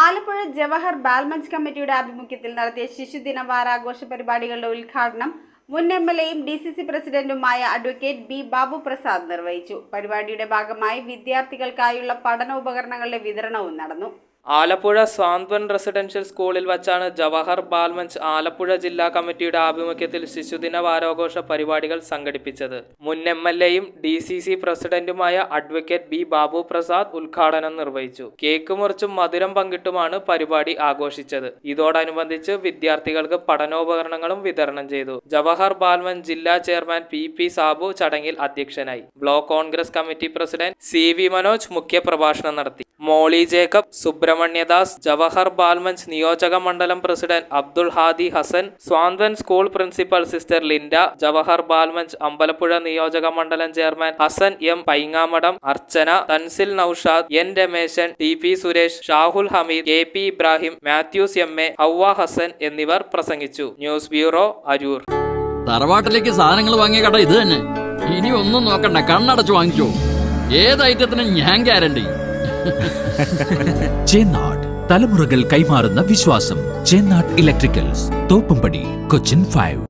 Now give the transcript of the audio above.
ആലപ്പുഴ ജവഹർ ബാൽമഞ്ച് കമ്മിറ്റിയുടെ ആഭിമുഖ്യത്തിൽ നടത്തിയ ശിശുദിന വാരാഘോഷ പരിപാടികളുടെ ഉദ്ഘാടനം മുൻ എംഎൽഎയും ഡിസിസി പ്രസിഡന്റുമായ അഡ്വക്കേറ്റ് ബി ബാബു പ്രസാദ് നിർവഹിച്ചു. പരിപാടിയുടെ ഭാഗമായി വിദ്യാർത്ഥികൾക്കായുള്ള പഠനോപകരണങ്ങളുടെ വിതരണവും നടന്നു. ആലപ്പുഴ സാന്ത്വൻ റെസിഡൻഷ്യൽ സ്കൂളിൽ വച്ചാണ് ജവഹർ ബാൽമഞ്ച് ആലപ്പുഴ ജില്ലാ കമ്മിറ്റിയുടെ ആഭിമുഖ്യത്തിൽ ശിശുദിന വാരാഘോഷ പരിപാടികൾ സംഘടിപ്പിച്ചത്. മുൻ എംഎൽഎയും ഡിസിസി പ്രസിഡന്റുമായ അഡ്വക്കേറ്റ് ബി ബാബു പ്രസാദ് ഉദ്ഘാടനം നിർവഹിച്ചു. കേക്ക് മുറിച്ചും മധുരം പങ്കിട്ടുമാണ് പരിപാടി ആഘോഷിച്ചത്. ഇതോടനുബന്ധിച്ച് വിദ്യാർത്ഥികൾക്ക് പഠനോപകരണങ്ങളും വിതരണം ചെയ്തു. ജവഹർ ബാൽമഞ്ച് ജില്ലാ ചെയർമാൻ പി സാബു ചടങ്ങിൽ അധ്യക്ഷനായി. Block Congress committee president C Manoj മുഖ്യപ്രഭാഷണം നടത്തി. മോളി ജേക്കബ്, സുബ്രഹ്മണ്യദാസ്, ജവഹർ ബാൽമഞ്ച് നിയോജക മണ്ഡലം president Abdul Hadi Hasan, Swanthan school principal sister Linda, Jawahar Balmanch Ambalappuzha നിയോജക മണ്ഡലം chairman Hasan M Paingamadam, Archana, Tanzil Naushad, N Rameshan, T Suresh, Shahul Hameed, K Ibrahim, Mathews MA, Havva Hasan എന്നിവർ പ്രസംഗിച്ചു. News bureau, Aroor. തറവാട്ടിലേക്ക് സാധനങ്ങൾ വാങ്ങിയ കട ഇത് തന്നെ. ഇനി ഒന്നും നോക്കണ്ട, കണ്ണടച്ച് വാങ്ങിച്ചോ. ഏത് ഐറ്റത്തിനും ഞാൻ ഗ്യാരണ്ടി. ചേന്നാട്, തലമുറകൾ കൈമാറുന്ന വിശ്വാസം. ചേന്നാട് ഇലക്ട്രിക്കൽസ്, തോപ്പുംപടി, കൊച്ചിൻ 5.